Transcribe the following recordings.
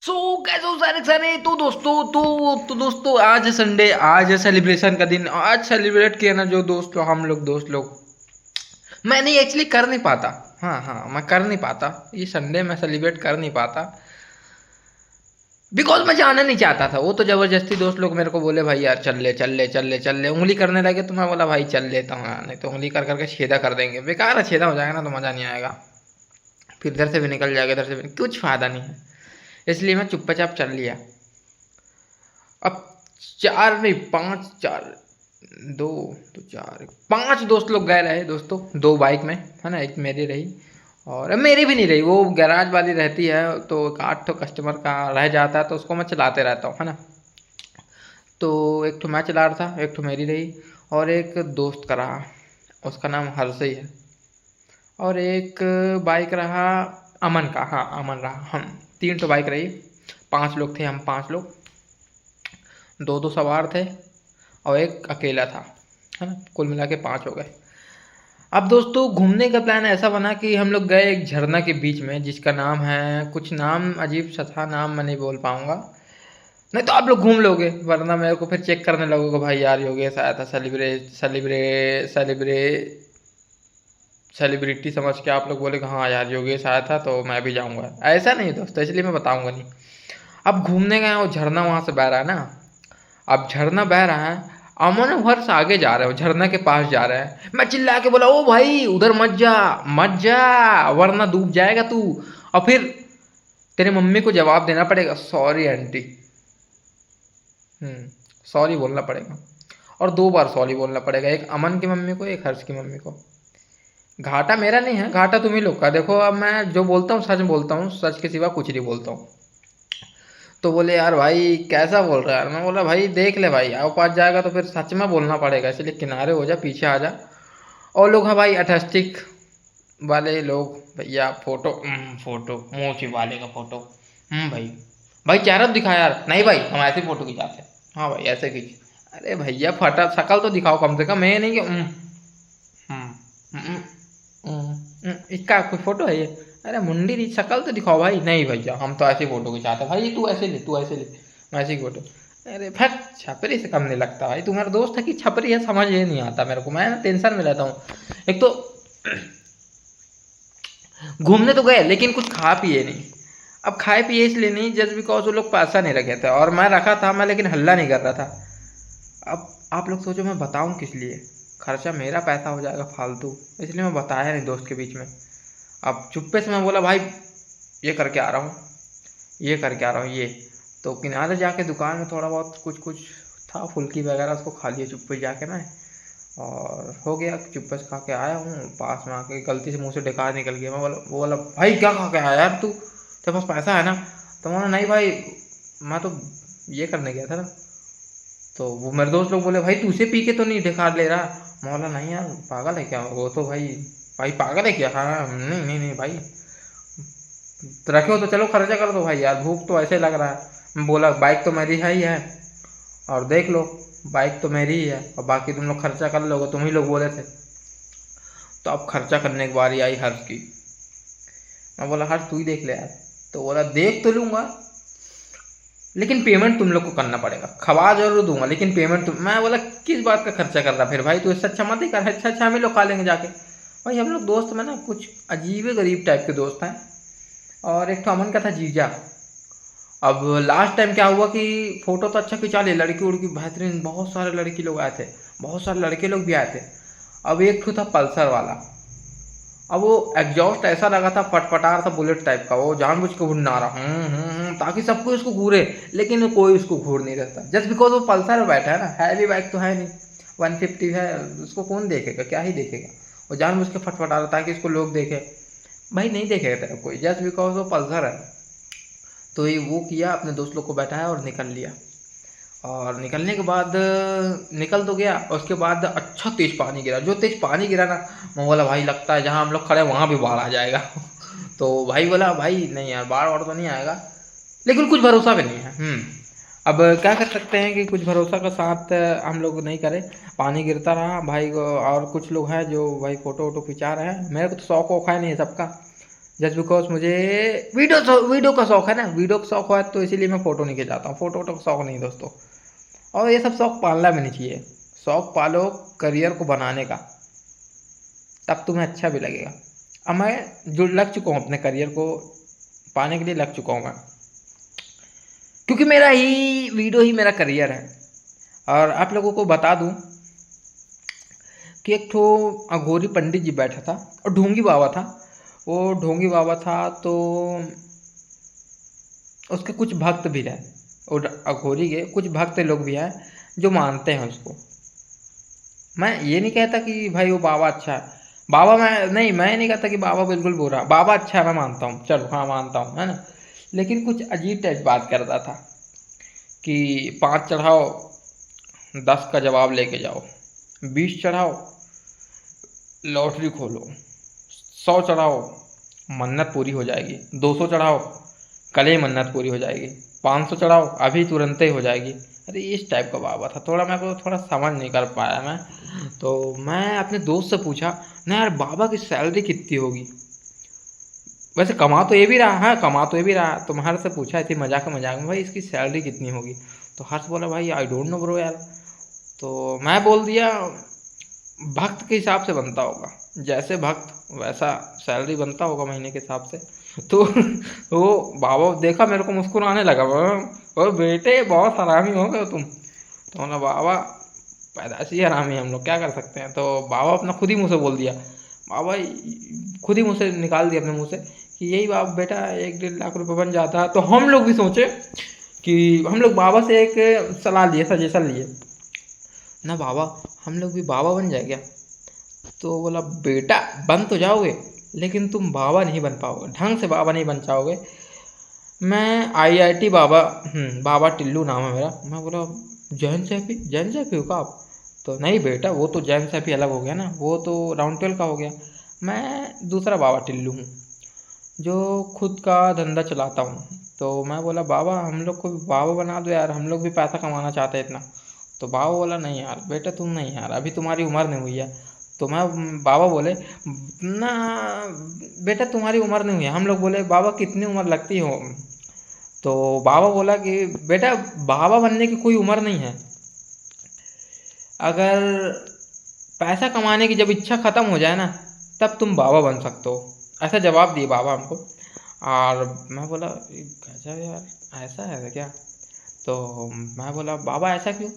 सो कैसे हो सारे सारे। तो दोस्तों आज है संडे, आज है सेलिब्रेशन का दिन। आज सेलिब्रेट किया ना जो दोस्त लोग मैं नहीं एक्चुअली कर नहीं पाता। हाँ हाँ, मैं कर नहीं पाता, ये संडे मैं सेलिब्रेट कर नहीं पाता बिकॉज मैं जाना नहीं चाहता था। वो तो जबरदस्ती दोस्त लोग मेरे को बोले भाई यार चल ले चल ले चल ले चल ले, उंगली करने लगे तो मैं बोला भाई चल लेता हूँ यार, नहीं तो उंगली कर करके छेदा कर देंगे, बेकार है, छेदा हो जाएगा ना तो मज़ा नहीं आएगा, फिर इधर से भी निकल जाएगा इधर से भी कुछ फ़ायदा नहीं है। इसलिए मैं चुपचाप चल लिया। अब चार नहीं पांच, चार दो तो चार पांच दोस्त लोग गए रहे दोस्तों, दो बाइक में है ना, एक मेरी रही और मेरी भी नहीं रही, वो गैराज वाली रहती है तो एक आठ तो कस्टमर का रह जाता है तो उसको मैं चलाते रहता हूँ है ना। तो एक तो मैं चला रहा था, एक तो मेरी रही और एक दोस्त का रहा, उसका नाम हर्षी है, और एक बाइक रहा अमन का, हाँ अमन रहा। हम तीन तो बाइक रही, पांच लोग थे, हम पांच लोग, दो दो सवार थे और एक अकेला था है ना, कुल मिला के पाँच हो गए। अब दोस्तों घूमने का प्लान ऐसा बना कि हम लोग गए एक झरना के बीच में, जिसका नाम है कुछ, नाम अजीब सा था, नाम मैं नहीं बोल पाऊँगा, नहीं तो आप लोग घूम लोगे वरना मेरे को फिर चेक करने लगोगे भाई यार योगेश आया था सेलिब्रिटी समझ के आप लोग बोले हाँ यार योगेश आया था तो मैं भी जाऊँगा। ऐसा नहीं दोस्तों, इसलिए मैं बताऊँगा नहीं। अब घूमने गए, वो झरना वहाँ से बह रहा है ना, अब झरना बह रहा है, अमन और हर्ष आगे जा रहे हो, झरना के पास जा रहे हैं, मैं चिल्ला के बोला ओ भाई उधर मत जा मत जा वरना डूब जाएगा तू। और फिर तेरे मम्मी को जवाब देना पड़ेगा, सॉरी आंटी, सॉरी बोलना पड़ेगा, और दो बार सॉरी बोलना पड़ेगा, एक अमन की मम्मी को एक हर्ष की मम्मी को। घाटा मेरा नहीं है, घाटा तुम ही लोग का। देखो अब मैं जो बोलता हूँ सच बोलता हूँ, सच के सिवा कुछ नहीं बोलता हूँ। तो बोले यार भाई कैसा बोल रहा है यार, मैं बोला भाई देख ले भाई, आओ पास जाएगा तो फिर सच में बोलना पड़ेगा, इसलिए किनारे हो जा, पीछे आ जा। और लोग हैं भाई अथेस्टिक वाले लोग, भैया फोटो फोटो मुँह छिपाले का फोटो, भाई भाई चेहरा तो दिखा यार, नहीं भाई हम ऐसे फोटो खिंचाते हैं, हाँ भाई ऐसे खींच। अरे भैया फटा शक्ल तो दिखाओ कम से कम, मैं नहीं कि इसका कोई फोटो है ये, अरे मुंडी री शक्ल तो दिखाओ भाई, नहीं भैया हम तो ऐसे फोटो खिंचाते हैं भाई, तू ऐसे ले तू ऐसे ले, मैं ऐसी फोटो। अरे फट, छपरी से कम नहीं लगता भाई, तू मेरा दोस्त है कि छपरी है समझ ये नहीं आता मेरे को, मैं ना टेंशन में रहता हूँ। एक तो घूमने तो गए लेकिन कुछ खा पिए नहीं। अब खाए पिए इसलिए नहीं, जस्ट बिकॉज वो लोग पैसा नहीं रखे थे और मैं रखा था, मैं लेकिन हल्ला नहीं कर रहा था। अब आप लोग सोचो मैं बताऊं किस लिए, खर्चा मेरा पैसा हो जाएगा फालतू, इसलिए मैं बताया नहीं दोस्त के बीच में। अब चुप्पे से मैं बोला भाई ये करके आ रहा हूँ, ये करके आ रहा हूँ ये, तो किनारे जाके दुकान में थोड़ा बहुत कुछ कुछ था फुल्की वगैरह, उसको खा लिया चुप्पे जाके मैं, और हो गया चुप्पे से खा के आया हूँ, पास में आके गलती से मुंह से डकार निकल गया। मैं बोला भाई क्या खा के आया यार तू, तेरे पास पैसा है ना, तो बोला नहीं भाई मैं तो ये करने गया था ना। तो वो मेरे दोस्त लोग बोले भाई तू उसे पी के तो नहीं ढकार ले रहा, मैं बोला नहीं यार पागल है क्या, वो तो भाई भाई पागल है क्या, हाँ नहीं नहीं नहीं भाई तो रखे हो तो चलो खर्चा कर दो भाई यार, भूख तो ऐसे लग रहा है। मैं बोला बाइक तो मेरी है ही है, और देख लो बाइक तो मेरी ही है, और बाकी तुम लोग खर्चा कर लोगे, तुम ही लोग बोले थे। तो अब खर्चा करने की बारी आई हर्ष की, मैं बोला हर्ष तू ही देख ले यार, तो बोला देख तो लूँगा लेकिन पेमेंट तुम लोग को करना पड़ेगा, खवा जरूर दूंगा लेकिन पेमेंट तुम। मैं बोला किस बात का खर्चा कर रहा फिर भाई, तो इससे अच्छा मत ही कर, अच्छा हम ही लोग खा लेंगे जाके। भाई हम लोग दोस्त में ना कुछ अजीब गरीब टाइप के दोस्त हैं, और एक तो अमन का था जीजा। अब लास्ट टाइम क्या हुआ कि फोटो तो अच्छा खिंचा लिया, लड़की उड़की बेहतरीन, बहुत सारे लड़की लोग आए थे, बहुत सारे लड़के लोग भी आए थे। अब एक तो था पल्सर वाला, अब वो एग्जॉस्ट ऐसा लगा था फटफटा था बुलेट टाइप का, वो जानबूझ के उड़ना रहा ताकि सबको उसको घूरे, लेकिन कोई उसको घूर नहीं रहता, जस्ट बिकॉज वो पल्सर में बैठा है ना, हैवी बाइक तो है नहीं, 150 है, उसको कौन देखेगा, क्या ही देखेगा, वो जानबूझ के फटफटा रहा ताकि इसको लोग देखे, भाई नहीं देखेगा तेरा कोई, जस्ट बिकॉज वो पल्सर है। तो ये वो किया, अपने दोस्त लोग को बैठाया और निकल लिया, और निकलने के बाद निकल तो गया, उसके बाद अच्छा तेज पानी गिरा, जो तेज पानी गिरा ना, मैं बोला भाई लगता है जहाँ हम लोग खड़े वहाँ भी बाढ़ आ जाएगा तो भाई बोला भाई नहीं यार बाढ़ वाढ़ तो नहीं आएगा, लेकिन कुछ भरोसा भी नहीं है। अब क्या कर सकते हैं कि कुछ भरोसा का साथ हम लोग नहीं करें, पानी गिरता रहा भाई और कुछ लोग हैं जो भाई फ़ोटो वोटो खिंचा रहे हैं, मेरे को तो शौक वौक है नहीं है सबका, जस्ट बिकॉज मुझे वीडियो का शौक है ना, वीडियो का शौक है तो इसीलिए मैं फ़ोटो नहीं खिंचाता हूँ। फ़ोटो का शौक नहीं दोस्तों। और ये सब शौक पालना भी नहीं चाहिए। शौक पालो करियर को बनाने का, तब तुम्हें अच्छा भी लगेगा। अब मैं जो लग चुका हूँ अपने करियर को पाने के लिए लग चुका हूँ मैं, क्योंकि मेरा ही वीडियो ही मेरा करियर है। और आप लोगों को बता दूं कि एक ठो अघोरी पंडित जी बैठा था और ढोंगी बाबा था। वो ढोंगी बाबा था तो उसके कुछ भक्त भी रहे, और अघोरी के कुछ भक्त लोग भी हैं जो मानते हैं उसको। मैं ये नहीं कहता कि भाई वो बाबा अच्छा है, बाबा मैं नहीं कहता कि बाबा बिल्कुल बुरा, बाबा अच्छा है मैं मानता हूँ, चलो हाँ मानता हूँ, है ना। लेकिन कुछ अजीब टाइप बात करता था कि 5 चढ़ाओ 10 का जवाब लेके जाओ, 20 चढ़ाओ लॉटरी खोलो, 100 चढ़ाओ मन्नत पूरी हो जाएगी, 200 चढ़ाओ कल ही मन्नत पूरी हो जाएगी, 500 चढ़ाओ अभी तुरंत ही हो जाएगी। अरे इस टाइप का बाबा था, थोड़ा मेरे को थोड़ा समझ नहीं कर पाया मैं। तो मैं अपने दोस्त से पूछा ना यार बाबा की सैलरी कितनी होगी, वैसे कमा तो ये भी रहा है, कमा तो ये भी रहा। तो मैं हर्ष से पूछा थी मजाक में भाई इसकी सैलरी कितनी होगी। तो हर्ष बोला भाई आई डोंट नो ब्रो यार। तो मैं बोल दिया भक्त के हिसाब से बनता होगा, जैसे भक्त वैसा सैलरी बनता होगा महीने के हिसाब से। तो वो बाबा देखा मेरे को मुस्कुराने लगा, ओ बेटे बहुत हरामी हो गए तुम। तो ना बाबा पैदाशी हरामी हम लोग क्या कर सकते हैं। तो बाबा अपना खुद ही मुँह से बोल दिया, बाबा खुद ही मुँह से निकाल दिया अपने मुँह से कि यही बाप बेटा 1-1.5 लाख रुपए बन जाता है। तो हम लोग भी सोचे कि हम लोग बाबा से एक सलाह लिए, सजेशन लिए ना, बाबा हम लोग भी बाबा बन जाए क्या। तो बोला बेटा बन तो जाओगे लेकिन तुम बाबा नहीं बन पाओगे, ढंग से बाबा नहीं बन पाओगे। मैं IIT बाबा, बाबा टिल्लू नाम है मेरा। मैं बोला जैन सैफी हो का आप। तो नहीं बेटा वो तो जैन सैफी अलग हो गया ना, वो तो राउंड टेल का हो गया। मैं दूसरा बाबा टिल्लू हूँ जो खुद का धंधा चलाता हूँ। तो मैं बोला बाबा हम लोग को भी बाबा बना दो यार, हम लोग भी पैसा कमाना चाहते हैं इतना। तो बाबा बोला नहीं यार बेटा तुम नहीं यार, अभी तुम्हारी उम्र नहीं हुई है। तो मैं बाबा बोले ना बेटा तुम्हारी उम्र नहीं हुई है। हम लोग बोले बाबा कितनी उम्र लगती हो। तो बाबा बोला कि बेटा बाबा बनने की कोई उम्र नहीं है, अगर पैसा कमाने की जब इच्छा ख़त्म हो जाए ना तब तुम बाबा बन सकते हो। ऐसा जवाब दिए बाबा हमको। और मैं बोला गजब यार ऐसा है क्या। तो मैं बोला बाबा ऐसा क्यों।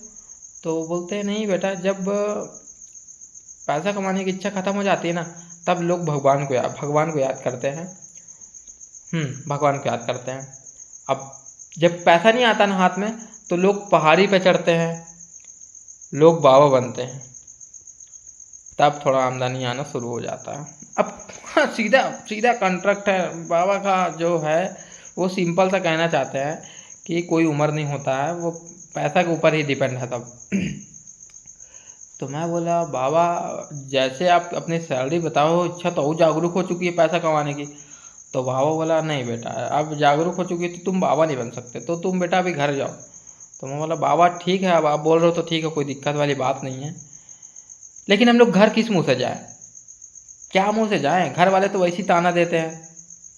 तो बोलते हैं नहीं बेटा जब पैसा कमाने की इच्छा ख़त्म हो जाती है ना तब लोग भगवान को याद करते हैं। भगवान को याद करते हैं। अब जब पैसा नहीं आता ना हाथ में तो लोग पहाड़ी पे चढ़ते हैं, लोग बाबा बनते हैं, तब थोड़ा आमदनी आना शुरू हो जाता है। अब सीधा सीधा कॉन्ट्रैक्ट है बाबा का जो है, वो सिंपल सा कहना चाहते हैं कि कोई उम्र नहीं होता है, वो पैसा के ऊपर ही डिपेंड है तब। तो मैं बोला बाबा जैसे आप अपनी सैलरी बताओ, इच्छा तो और जागरूक हो चुकी है पैसा कमाने की। तो बाबा बोला नहीं बेटा अब जागरूक हो चुकी है तो तुम बाबा नहीं बन सकते, तो तुम बेटा अभी घर जाओ। तो मैं बोला बाबा ठीक है अब आप बोल रहे हो तो ठीक है, कोई दिक्कत वाली बात नहीं है, लेकिन हम लोग घर किस मुँह से जाएँ, क्या मुँह से जाएँ। घर वाले तो वैसे ही ताना देते हैं,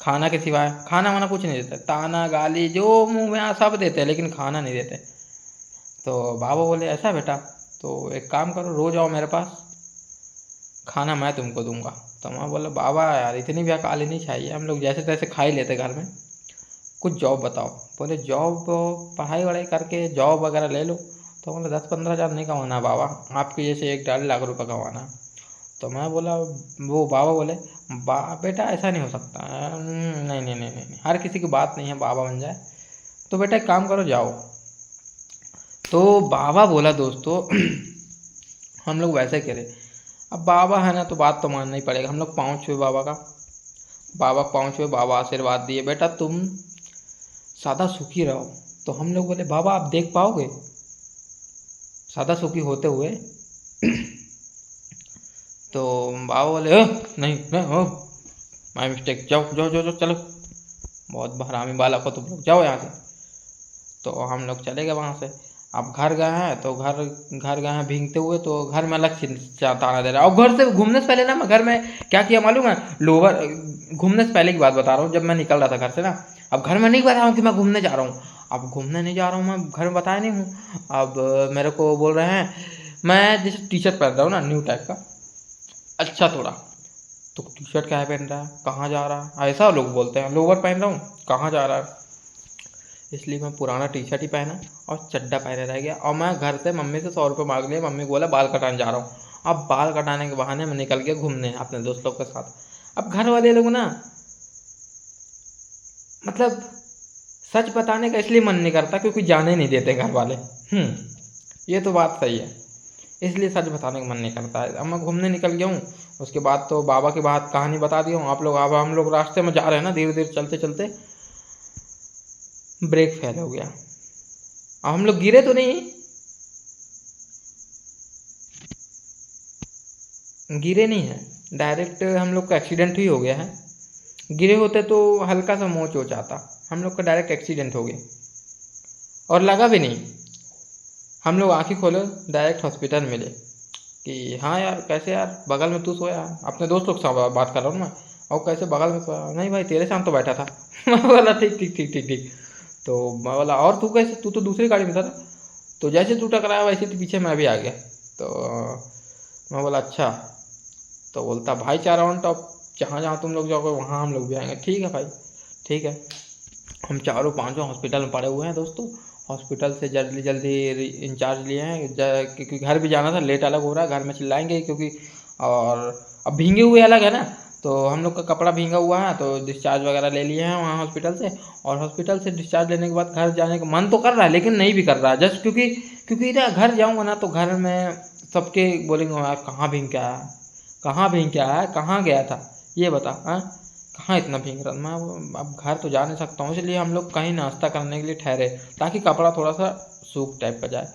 खाना के सिवाय खाना वाना कुछ नहीं देते, ताना गाली जो मुँह में आ सब देते हैं लेकिन खाना नहीं देते। तो बाबा बोले ऐसा बेटा तो एक काम करो रोज़ आओ मेरे पास, खाना मैं तुमको दूंगा। तो मैं बोला बाबा यार इतनी भी अकाली नहीं चाहिए, हम लोग जैसे तैसे खा ही लेते घर में, कुछ जॉब बताओ। बोले जॉब पढ़ाई वढ़ाई करके जॉब वगैरह ले लो। तो बोला 10-15 हज़ार नहीं कमाना बाबा, आपके जैसे 1-1.5 लाख रुपये कमाना। तो मैं बोला वो बाबा बोले बेटा ऐसा नहीं हो सकता। नहीं नहीं नहीं नहीं हर किसी की बात नहीं है बाबा बन जाए, तो बेटा एक काम करो जाओ। तो बाबा बोला दोस्तों हम लोग वैसे करें, अब बाबा है ना तो बात तो मानना ही पड़ेगा। हम लोग पाँव छुए बाबा का, बाबा पाँव छुए, बाबा आशीर्वाद दिए बेटा तुम सादा सुखी रहो। तो हम लोग बोले बाबा आप देख पाओगे सादा सुखी होते हुए। तो बाबा बोले नहीं नहीं हो माई मिस्टेक, जाओ जाओ जाओ जाओ चलो, बहुत हरामी बालक हो तुम लोग, जाओ यहाँ से। तो हम लोग चले गए वहाँ से। अब घर गए हैं तो घर घर गए हैं भीगते हुए, तो घर में अलग ताना दे रहा है। और घर से घूमने से पहले ना मैं घर में क्या किया मालूम है, लोअर, घूमने से पहले की बात बता रहा हूँ, जब मैं निकल रहा था घर से ना। अब घर में नहीं बता रहा हूँ कि मैं घूमने जा रहा हूँ, अब घूमने नहीं जा रहा हूँ, मैं घर में बताया नहीं हूँ। अब मेरे को बोल रहे हैं, मैं जैसे टी शर्ट पहन रहा हूँ ना न्यू टाइप का, अच्छा थोड़ा, तो टी शर्ट क्या पहन रहा है, कहाँ जा रहा है, ऐसा लोग बोलते हैं। लोअर पहन रहा हूँ, कहाँ जा रहा है, इसलिए मैं पुराना टी शर्ट ही पहना और चड्डा पहने रह गया। और मैं घर से मम्मी से 100 रुपये मांग लिया, मम्मी को बोला बाल कटाने जा रहा हूँ। अब बाल कटाने के बहाने मैं निकल गया घूमने अपने दोस्तों के साथ। अब घर वाले लोग ना, मतलब सच बताने का इसलिए मन नहीं करता क्योंकि जाने नहीं देते घर वाले। ये तो बात सही है, इसलिए सच बताने का मन नहीं करता है। अब मैं घूमने निकल गया हूँ, उसके बाद तो बाबा की बात कहानी बता दी हूँ आप लोग। अब हम लोग रास्ते में जा रहे हैं ना, धीरे धीरे चलते चलते ब्रेक फेल हो गया। अब हम लोग गिरे तो नहीं, गिरे नहीं है, डायरेक्ट हम लोग का एक्सीडेंट ही हो गया है। गिरे होते तो हल्का सा मोच हो जाता, हम लोग का डायरेक्ट एक्सीडेंट हो गया और लगा भी नहीं। हम लोग आँखें खोले डायरेक्ट हॉस्पिटल मिले कि हाँ यार कैसे यार, बगल में तू सोया, अपने दोस्त लोग से बात कर रहा हूँ मैं, और कैसे बगल में सोया, नहीं भाई तेरे साथ तो बैठा था। मैं बोला ठीक ठीक ठीक ठीक ठीक। तो मैं बोला और तू कैसे, तू तो दूसरी गाड़ी में था ना। तो जैसे तू टकराया वैसे तो पीछे मैं भी आ गया। तो मैं बोला अच्छा। तो बोलता भाईचारा ऑन टॉप, जहाँ जहाँ तुम लोग जाओगे वहाँ हम लोग भी आएंगे। ठीक है भाई, ठीक है। हम चारों पांचों हॉस्पिटल में पड़े हुए हैं दोस्तों। हॉस्पिटल से जल्दी जल्दी इंचार्ज लिए हैं, क्योंकि घर भी जाना था, लेट अलग हो रहा है, घर में चिल्लाएंगे क्योंकि। और अब भींगे हुए अलग है ना, तो हम लोग का कपड़ा भींगा हुआ है, तो डिस्चार्ज वगैरह ले लिए हैं वहाँ हॉस्पिटल से। और हॉस्पिटल से डिस्चार्ज लेने के बाद घर जाने का मन तो कर रहा है लेकिन नहीं भी कर रहा है, जस्ट क्योंकि क्योंकि ना घर जाऊँगा ना तो घर में सबके बोलेंगे यार कहाँ भींग के आया, कहाँ भींग के आया, कहाँ गया था, ये बता। हाँ, कहाँ इतना भींग रहा मैं, अब घर तो जा नहीं सकता हूँ, इसलिए हम लोग कहीं नाश्ता करने के लिए ठहरे ताकि कपड़ा थोड़ा सा सूख टाइप का जाए।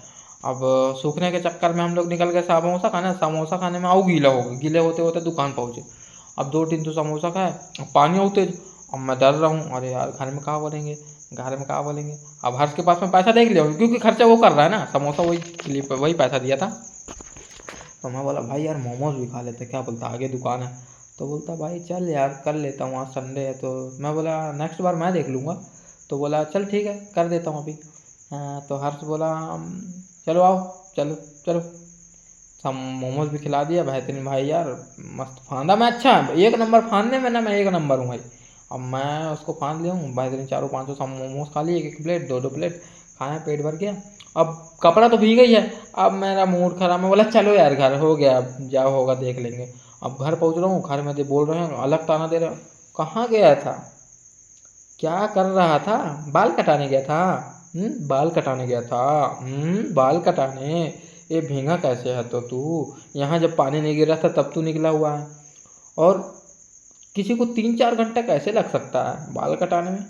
अब सूखने के चक्कर में हम लोग निकल गए समोसा खाने में, आओ गीला हो गए, गीले होते होते दुकान पहुँचे। अब 2-3 तो समोसा खाए, अब पानी हो तेज। अब मैं डर रहा हूँ, अरे यार घर में कहाँ बोलेंगे, घर में कहाँ बोलेंगे। अब हर्ष के पास में पैसा देख लिया क्योंकि खर्चा वो कर रहा है ना, समोसा वही पैसा दिया था। तो मैं बोला भाई यार मोमोज भी खा लेते, क्या बोलता आगे दुकान है। तो बोलता भाई चल यार कर लेता हूँ, आज संडे है। तो मैं बोला नेक्स्ट बार मैं देख लूँगा। तो बोला चल ठीक है कर देता हूँ अभी। हाँ, तो हर्ष बोला चलो आओ, चलो चलो। सब मोमोज भी खिला दिया, बेहतरीन भाई यार, मस्त फांदा मैं, अच्छा एक नंबर फांदने में ना, मैं एक नंबर हूँ भाई। अब मैं उसको फांद लिया हूँ, बेहतरीन चारों पाँचों सब मोमोज खा लिए, एक एक प्लेट, दो दो प्लेट खाया, पेट भर गया। अब कपड़ा तो भीग गई है, अब मेरा मूड खराब, मैं बोला चलो यार घर हो गया, अब जाओ होगा देख लेंगे। अब घर पहुँच रहा हूँ, घर में तो बोल रहे हैं अलग ताना दे रहे हैं, कहाँ गया था, क्या कर रहा था, बाल कटाने गया था। बाल कटाने गया था। बाल कटाने, ये भींगा कैसे है तो तू, यहाँ जब पानी नहीं गिर रहा था तब तू निकला हुआ है। और किसी को 3-4 घंटा कैसे लग सकता है बाल कटाने में,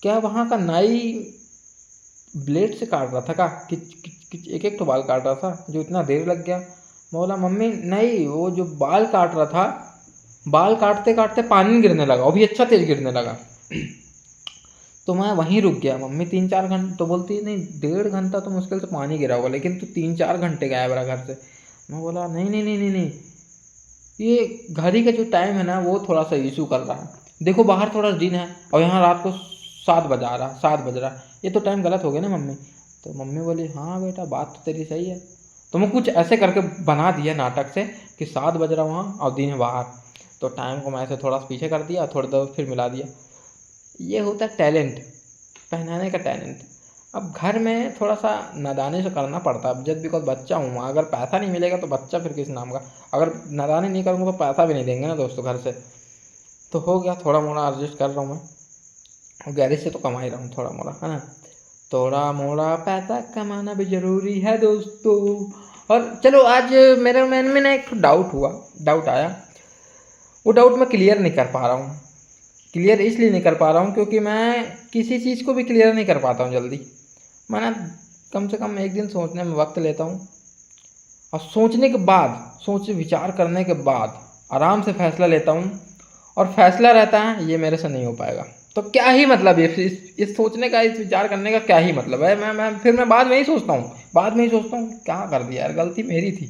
क्या वहाँ का नाई ब्लेड से काट रहा था क्या, किच किच किच एक एक तो बाल काट रहा था जो इतना देर लग गया। बोला मम्मी नहीं, वो जो बाल काट रहा था, बाल काटते काटते पानी गिरने लगा, वो भी अच्छा तेज गिरने लगा। तो मैं वहीं रुक गया। मम्मी 3-4 घंटे तो बोलती नहीं, 1.5 घंटा तो मुश्किल से पानी गिरा होगा, लेकिन तू 3-4 घंटे गायब रहा घर से। मैं बोला नहीं नहीं नहीं नहीं नहीं, ये घड़ी का जो टाइम है ना वो थोड़ा सा इशू कर रहा है। देखो बाहर थोड़ा दिन है और यहाँ रात को 7 बज रहा, ये तो टाइम गलत हो गया ना मम्मी। तो मम्मी बोली हाँ बेटा बात तो तेरी सही है। तो मैं कुछ ऐसे करके बना दिया नाटक से कि 7 बज रहा वहाँ और दिन है बाहर, तो टाइम को मैं ऐसे थोड़ा सा पीछे कर दिया, थोड़ी देर फिर मिला दिया। ये होता है टैलेंट, पहनाने का टैलेंट। अब घर में थोड़ा सा नादानी से करना पड़ता है, जब बिकॉज बच्चा हूँ, अगर पैसा नहीं मिलेगा तो बच्चा फिर किस नाम का। अगर नादानी नहीं करूँगा तो पैसा भी नहीं देंगे ना दोस्तों घर से। तो हो गया, थोड़ा मोड़ा एडजस्ट कर रहा हूँ मैं, और गैरेज से तो कमा ही रहा हूँ थोड़ा मोड़ा, है ना। थोड़ा मोड़ा पैसा कमाना भी ज़रूरी है दोस्तों। और चलो आज मेरे मन में ना एक डाउट आया, वो डाउट मैं क्लियर नहीं कर पा रहा हूँ। क्लियर इसलिए नहीं कर पा रहा हूँ क्योंकि मैं किसी चीज़ को भी क्लियर नहीं कर पाता हूँ जल्दी। मैं ना कम से कम एक दिन सोचने में वक्त लेता हूँ, और सोचने के बाद, सोच विचार करने के बाद आराम से फैसला लेता हूँ, और फैसला रहता है ये मेरे से नहीं हो पाएगा, तो क्या ही मतलब है इस सोचने का, इस विचार करने का क्या ही मतलब है। मैं बाद में ही सोचता हूँ, क्या कर दिया यार, गलती मेरी थी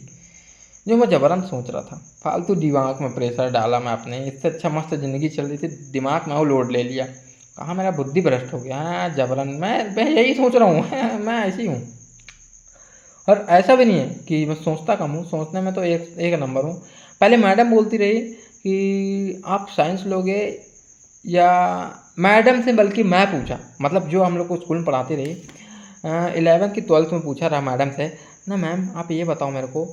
जो मैं जबरन सोच रहा था। फालतू दिमाग में प्रेशर डाला मैं अपने, इससे अच्छा मस्त ज़िंदगी चल रही थी, दिमाग में वो लोड ले लिया। कहाँ मेरा बुद्धि भ्रष्ट हो गया। हाँ, जबरन मैं यही सोच रहा हूँ। मैं ऐसी हूँ। और ऐसा भी नहीं है कि मैं सोचता कम हूँ, सोचने में तो एक एक नंबर हूँ। पहले मैडम बोलती रही कि आप साइंस लोगे, या मैडम से बल्कि मैं पूछा, मतलब जो हम लोग को स्कूल में पढ़ाती रही, 11th की 12th में पूछा रहा मैडम से ना, मैम आप ये बताओ मेरे को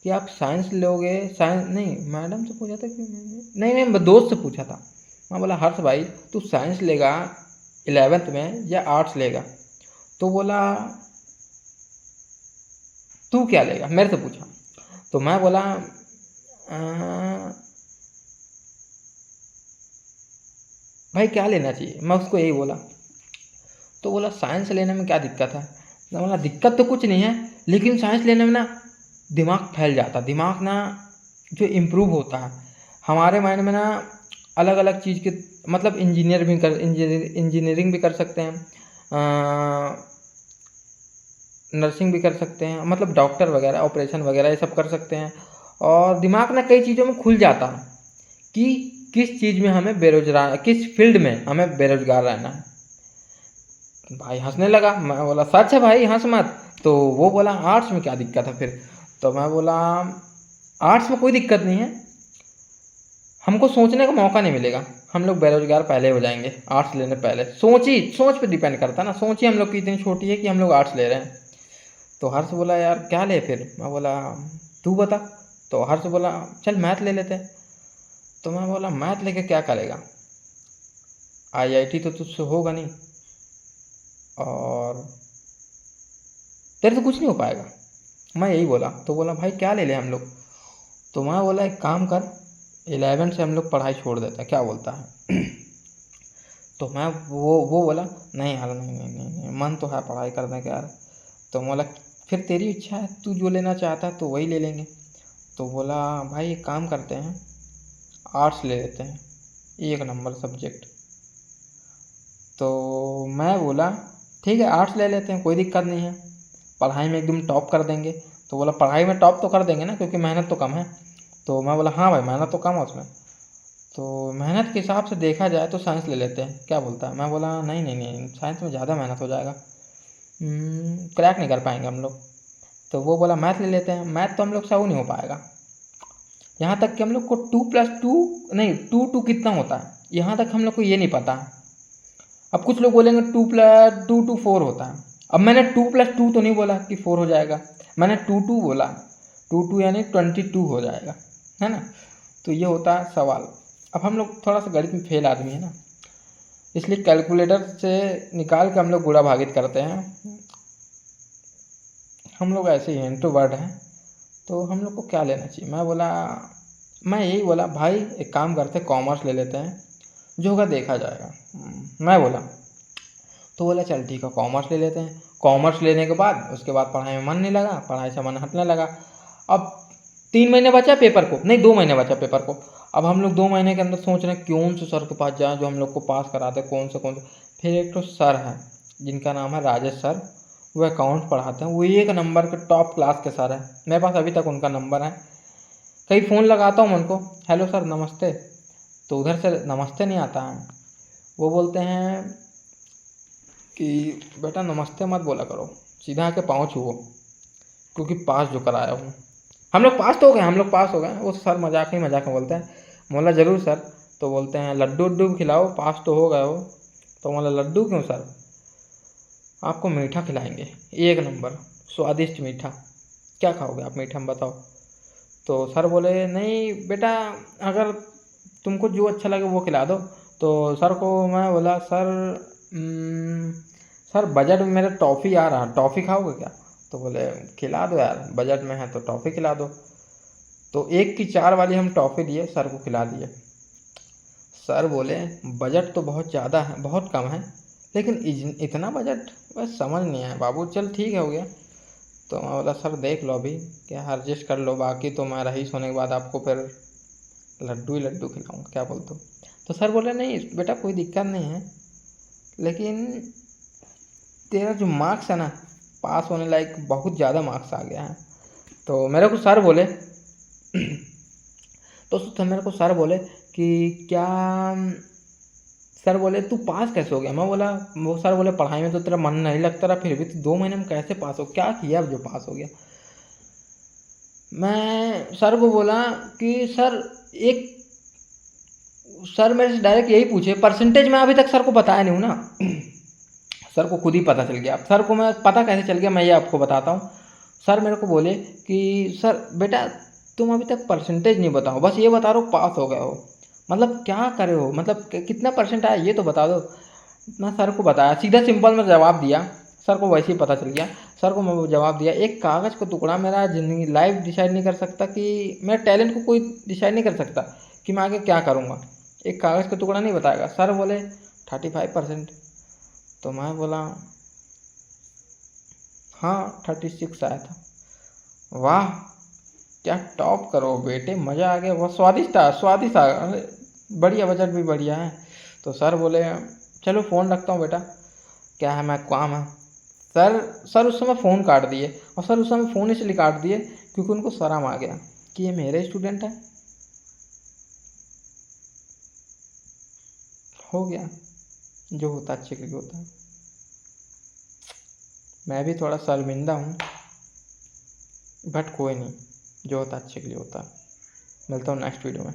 कि आप साइंस लोगे, साइंस नहीं, मैडम से पूछा था कि नहीं नहीं दोस्त से पूछा था। मैं बोला हर्ष भाई तू साइंस लेगा 11th में या आर्ट्स लेगा? तो बोला तू क्या लेगा, मेरे से पूछा। तो मैं बोला भाई क्या लेना चाहिए, मैं उसको यही बोला। तो बोला साइंस लेने में क्या दिक्कत है? मैं बोला दिक्कत तो कुछ नहीं है, लेकिन साइंस लेने में ना दिमाग फैल जाता, दिमाग ना जो इम्प्रूव होता है हमारे माइंड में ना, अलग अलग चीज़ के, मतलब इंजीनियरिंग भी कर सकते हैं, नर्सिंग भी कर सकते हैं, मतलब डॉक्टर वगैरह, ऑपरेशन वगैरह ये सब कर सकते हैं। और दिमाग ना कई चीज़ों में खुल जाता है कि किस चीज़ में हमें बेरोजगार, किस फील्ड में हमें बेरोजगार रहना है। भाई हंसने लगा। मैं बोला सच है भाई, हंस मत। तो वो बोला आर्ट्स में क्या दिक्कत है फिर? तो मैं बोला आर्ट्स में कोई दिक्कत नहीं है, हमको सोचने का मौका नहीं मिलेगा, हम लोग बेरोजगार पहले हो जाएंगे आर्ट्स लेने पहले। सोच पे डिपेंड करता है ना, सोच ही हम लोग की इतनी छोटी है कि हम लोग आर्ट्स ले रहे हैं। तो हर्ष बोला यार क्या ले फिर? मैं बोला तू बता। तो हर्ष बोला चल मैथ ले लेते हैं। तो मैं बोला मैथ लेके क्या करेगा, आईआईटी तो तुझसे होगा नहीं और तेरे से कुछ नहीं हो पाएगा। मैं यही बोला। तो बोला भाई क्या ले लें हम लोग? तो मैं बोला एक काम कर, 11 से हम लोग पढ़ाई छोड़ देते हैं, क्या बोलता है? तो मैं वो बोला नहीं यार, नहीं, मन तो है पढ़ाई करने का यार। तो मैं बोला फिर तेरी इच्छा है, तू जो लेना चाहता है तो वही ले लेंगे। तो बोला भाई एक काम करते हैं, आर्ट्स ले लेते हैं, एक नंबर सब्जेक्ट। तो मैं बोला ठीक है आर्ट्स ले लेते हैं, कोई दिक्कत नहीं है, पढ़ाई में एकदम टॉप कर देंगे। तो बोला पढ़ाई में टॉप तो कर देंगे ना, क्योंकि मेहनत तो कम है। तो मैं बोला हाँ भाई मेहनत तो कम है उसमें, तो मेहनत के हिसाब से देखा जाए तो साइंस ले लेते हैं, क्या बोलता है? मैं बोला नहीं नहीं नहीं, साइंस में ज़्यादा मेहनत हो जाएगा, क्रैक नहीं कर पाएंगे हम लोग। तो वो बोला मैथ ले लेते हैं, मैथ तो हम लोग से वो नहीं हो पाएगा। यहाँ तक कि हम लोग को 2+2 नहीं, 2 कितना होता है यहाँ तक हम लोग को ये नहीं पता। अब कुछ लोग बोलेंगे 2+2 4 होता है। अब मैंने 2+2 तो नहीं बोला कि 4 हो जाएगा, मैंने 2 बोला, 2 यानी 22 हो जाएगा, है ना? तो ये होता है सवाल। अब हम लोग थोड़ा सा गणित में फेल आदमी है ना, इसलिए कैलकुलेटर से निकाल के हम लोग गुणा भागित करते हैं। हम लोग ऐसे ही इंट्रोवर्ट हैं, तो हम लोग को क्या लेना चाहिए? मैं यही बोला भाई एक काम करते कॉमर्स ले लेते हैं, जो होगा देखा जाएगा। मैं बोला। तो बोला चल ठीक है कॉमर्स ले लेते हैं। कॉमर्स लेने के बाद उसके बाद पढ़ाई में मन नहीं लगा, पढ़ाई से मन हटने लगा। अब 3 महीने बचा पेपर को, नहीं 2 महीने बचा पेपर को। अब हम लोग 2 महीने के अंदर सोच रहे हैं कौन से सर के पास जाए जो हम लोग को पास कराते हैं, कौन से। फिर एक तो सर है जिनका नाम है राजेश सर, वो अकाउंट पढ़ाते हैं, वो एक नंबर के टॉप क्लास के सर हैं। मेरे पास अभी तक उनका नंबर है, कहीं फ़ोन लगाता हूँ उनको, हेलो सर नमस्ते, तो उधर से नमस्ते नहीं आता है, वो बोलते हैं कि बेटा नमस्ते मत बोला करो, सीधा आके पाँव छुओ, क्योंकि पास जो कराया हूँ। हम लोग पास तो हो गए, वो सर मजाक में बोलते हैं। बोला ज़रूर सर। तो बोलते हैं लड्डू उड्डू भी खिलाओ, पास तो हो गए हो। तो बोला लड्डू क्यों सर? आपको मीठा खिलाएंगे, एक नंबर स्वादिष्ट मीठा। क्या खाओगे आप मीठा में बताओ? तो सर बोले नहीं बेटा, अगर तुमको जो अच्छा लगे वो खिला दो। तो सर को मैं बोला सर बजट में मेरे टॉफ़ी आ रहा, टॉफ़ी खाओगे क्या? तो बोले खिला दो यार, बजट में है तो टॉफ़ी खिला दो। तो 1 की 4 वाली हम टॉफ़ी लिए, सर को खिला दिए। सर बोले बजट तो बहुत ज़्यादा है, बहुत कम है, लेकिन इतना बजट बस समझ नहीं आया बाबू, चल ठीक है हो गया। तो मैं बोला सर देख लो अभी क्या एडजस्ट कर लो, बाकी तो मैं रईस होने के बाद आपको फिर लड्डू ही लड्डू खिलाऊंगा, क्या बोलते हो? तो सर बोले नहीं बेटा कोई दिक्कत नहीं है, लेकिन तेरा जो मार्क्स है ना, पास होने लायक बहुत ज़्यादा मार्क्स आ गया है। तो मेरे को सर बोले तो मेरे को सर बोले कि क्या, सर बोले तू पास कैसे हो गया? मैं बोला, वो सर बोले पढ़ाई में तो तेरा मन नहीं लगता रहा, फिर भी तू 2 महीने में कैसे पास हो, क्या किया अब जो पास हो गया? मैं सर को बोला कि एक सर मेरे से डायरेक्ट यही पूछे, परसेंटेज मैं अभी तक सर को बताया नहीं हूँ ना। सर को खुद ही पता चल गया। अब सर को मैं पता कैसे चल गया, मैं ये आपको बताता हूँ। सर मेरे को बोले कि सर बेटा तुम अभी तक परसेंटेज नहीं बताओ, बस ये बता रहे हो पास हो गए हो, मतलब क्या करे हो, मतलब कितना परसेंट आया ये तो बता दो। मैं सर को बताया, सीधा सिंपल में जवाब दिया। सर को वैसे ही पता चल गया। सर को मैं वो जवाब दिया, एक कागज़ का टुकड़ा मेरा ज़िंदगी लाइफ डिसाइड नहीं कर सकता, कि मेरे टैलेंट को कोई डिसाइड नहीं कर सकता कि मैं आगे क्या करूँगा। एक कागज़ का टुकड़ा नहीं बताएगा। सर बोले 35%। तो मैं बोला हाँ 36 आया था। वाह क्या टॉप करो बेटे, मज़ा आ गया, बहुत स्वादिष्ट था, स्वादिष्ट था, अरे बढ़िया, बजट भी बढ़िया है। तो सर बोले चलो फ़ोन रखता हूँ बेटा, क्या है मैं काम है। सर उस समय फ़ोन काट दिए। और सर उस समय फ़ोन इसलिए काट दिए क्योंकि उनको शर्म आ गया कि ये मेरे स्टूडेंट है। हो गया, जो होता अच्छे के लिए होता है। मैं भी थोड़ा शर्मिंदा हूँ, बट कोई नहीं, जो होता अच्छे के लिए होता है। मिलता हूँ नेक्स्ट वीडियो में।